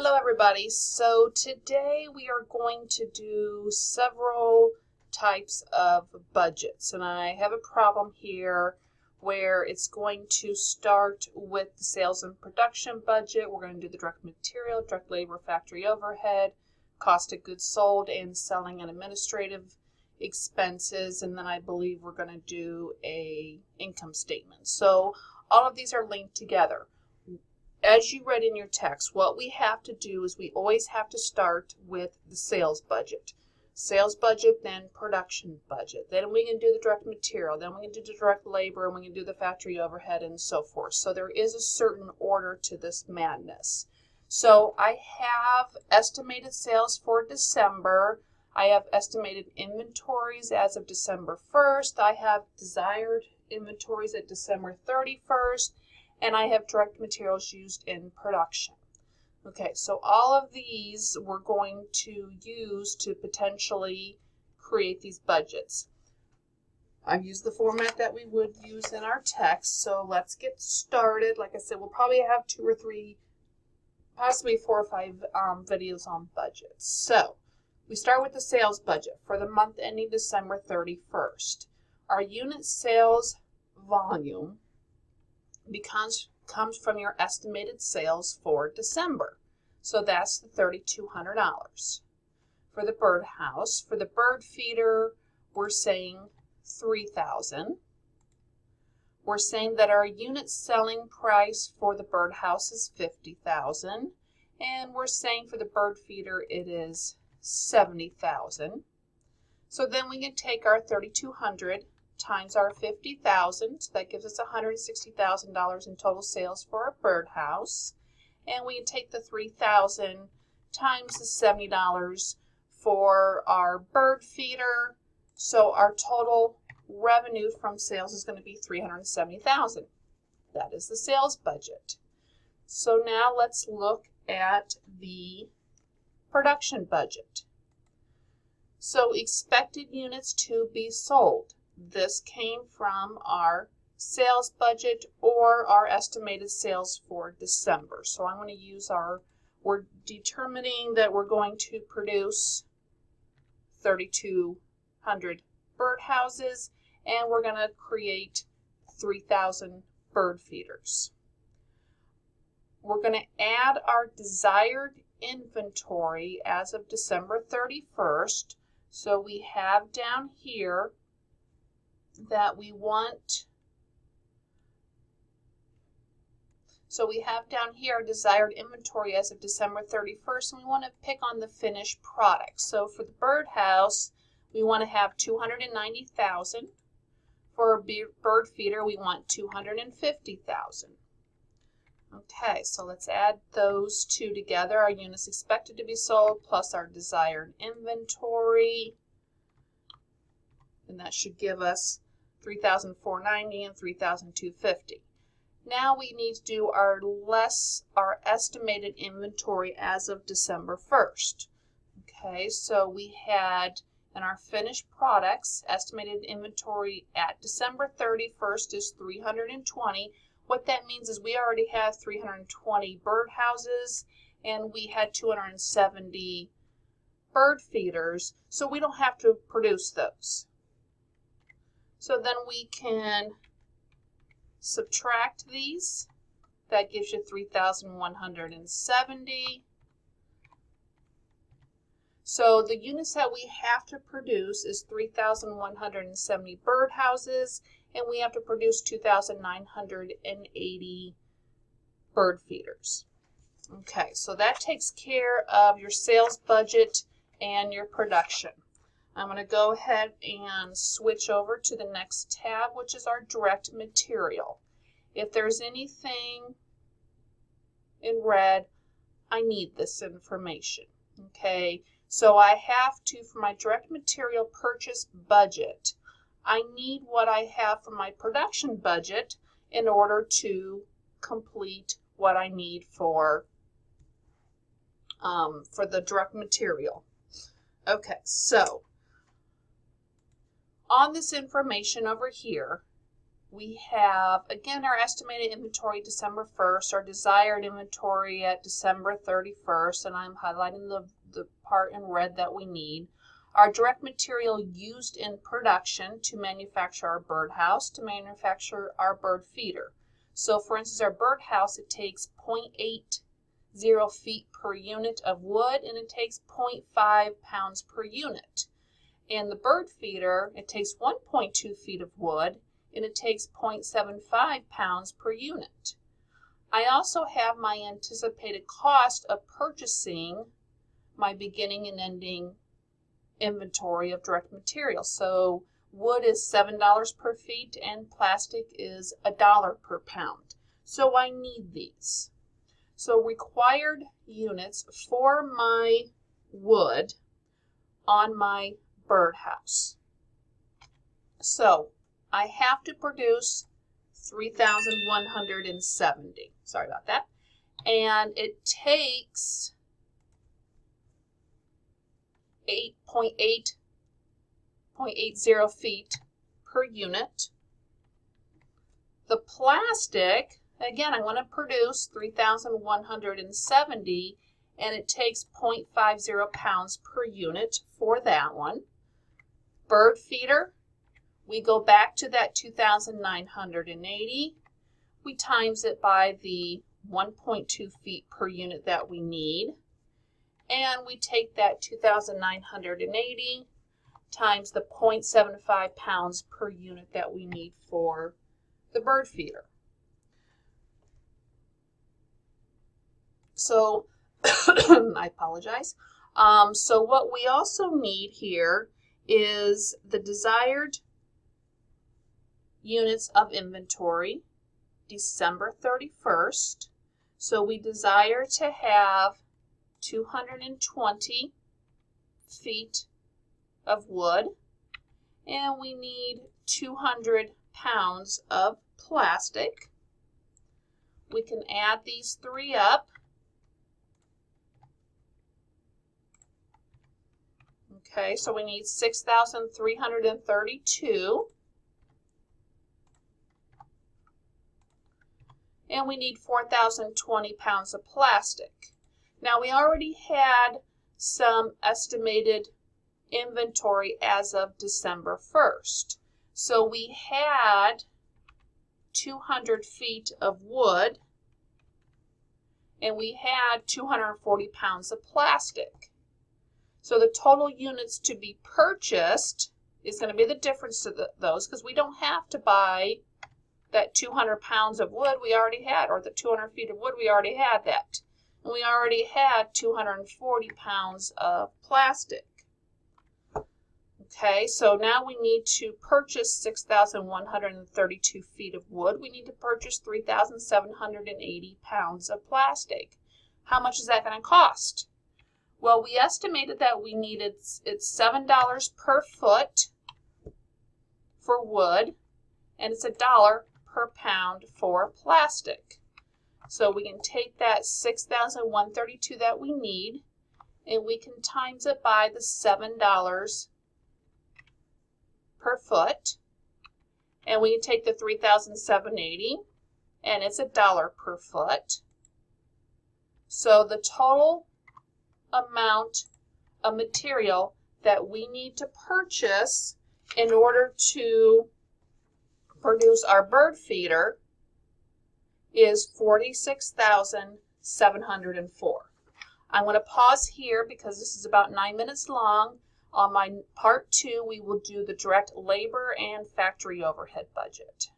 Hello everybody. So today we are going to do several types of budgets, and I have a problem here where it's going to start with the sales and production budget. We're going to do the direct material, direct labor, factory overhead, cost of goods sold, and selling and administrative expenses, and then I believe we're going to do a income statement. So all of these are linked together. As you read in your text, what we have to do is we always have to start with the sales budget. Sales budget, then production budget. Then we can do the direct material. Then we can do the direct labor, and we can do the factory overhead and so forth. So there is a certain order to this madness. So I have estimated sales for December. I have estimated inventories as of December 1st. I have desired inventories at December 31st. And I have direct materials used in production. Okay, so all of these we're going to use to potentially create these budgets. I've used the format that we would use in our text, so let's get started. Like I said, we'll probably have 2 or 3, possibly 4 or 5 videos on budgets. So we start with the sales budget for the month ending December 31st. Our unit sales volume comes from your estimated sales for December. So that's the $3,200. For the birdhouse, for the bird feeder, we're saying $3,000. We're saying that our unit selling price for the birdhouse is $50,000, and we're saying for the bird feeder it is $70,000. So then we can take our $3,200 times our $50,000, so that gives us $160,000 in total sales for a birdhouse. And we can take the $3,000 times the $70 for our bird feeder. So our total revenue from sales is going to be $370,000. That is the sales budget. So now let's look at the production budget. So expected units to be sold. This came from our sales budget or our estimated sales for December. So I'm going to use we're determining that we're going to produce 3,200 birdhouses, and we're going to create 3,000 bird feeders. We're going to add our desired inventory as of December 31st. So we have down here that we want, so we have down here our desired inventory as of December 31st, and we want to pick on the finished product. So for the birdhouse, we want to have 290,000. For a bird feeder, we want 250,000. Okay, so let's add those two together. Our units expected to be sold plus our desired inventory, and that should give us 3,490 and 3,250. Now we need to do our estimated inventory as of December 1st. Okay, so we had in our finished products, estimated inventory at December 31st is 320. What that means is we already have 320 birdhouses and we had 270 bird feeders, so we don't have to produce those. So then we can subtract these. That gives you 3,170. So the units that we have to produce is 3,170 birdhouses, and we have to produce 2,980 bird feeders. Okay, so that takes care of your sales budget and your production. I'm going to go ahead and switch over to the next tab, which is our direct material. If there's anything in red, I need this information. Okay, so I have to, for my direct material purchase budget, I need what I have for my production budget in order to complete what I need for the direct material. Okay, so on this information over here, we have, again, our estimated inventory December 1st, our desired inventory at December 31st, and I'm highlighting the part in red that we need. Our direct material used in production to manufacture our birdhouse, to manufacture our bird feeder. So for instance, our birdhouse, it takes 0.80 feet per unit of wood, and it takes 0.5 pounds per unit. And the bird feeder, it takes 1.2 feet of wood, and it takes 0.75 pounds per unit. I also have my anticipated cost of purchasing my beginning and ending inventory of direct material. So wood is $7 per feet and plastic is $1 per pound. So I need these. So required units for my wood on my birdhouse. So I have to produce 3,170. Sorry about that. And it takes 8.80 feet per unit. The plastic, again, I'm going to produce 3,170, and it takes 0.50 pounds per unit for that one. Bird feeder, we go back to that 2,980. We times it by the 1.2 feet per unit that we need. And we take that 2,980 times the 0.75 pounds per unit that we need for the bird feeder. So, I apologize. So what we also need here is the desired units of inventory, December 31st. So we desire to have 220 feet of wood, and we need 200 pounds of plastic. We can add these three up. Okay, so we need 6,332. And we need 4,020 pounds of plastic. Now we already had some estimated inventory as of December 1st. So we had 200 feet of wood, and we had 240 pounds of plastic. So the total units to be purchased is going to be the difference to those, because we don't have to buy that 200 pounds of wood we already had, or the 200 feet of wood we already had that. And we already had 240 pounds of plastic. Okay, so now we need to purchase 6,132 feet of wood. We need to purchase 3,780 pounds of plastic. How much is that going to cost? Well, we estimated that we needed, it's $7 per foot for wood, and it's $1 per pound for plastic. So we can take that 6,132 that we need, and we can times it by the $7 per foot, and we can take the 3,780, and it's $1 per foot. So the total amount of material that we need to purchase in order to produce our bird feeder is $46,704. I'm going to pause here because this is about 9 minutes long. On my part 2, we will do the direct labor and factory overhead budget.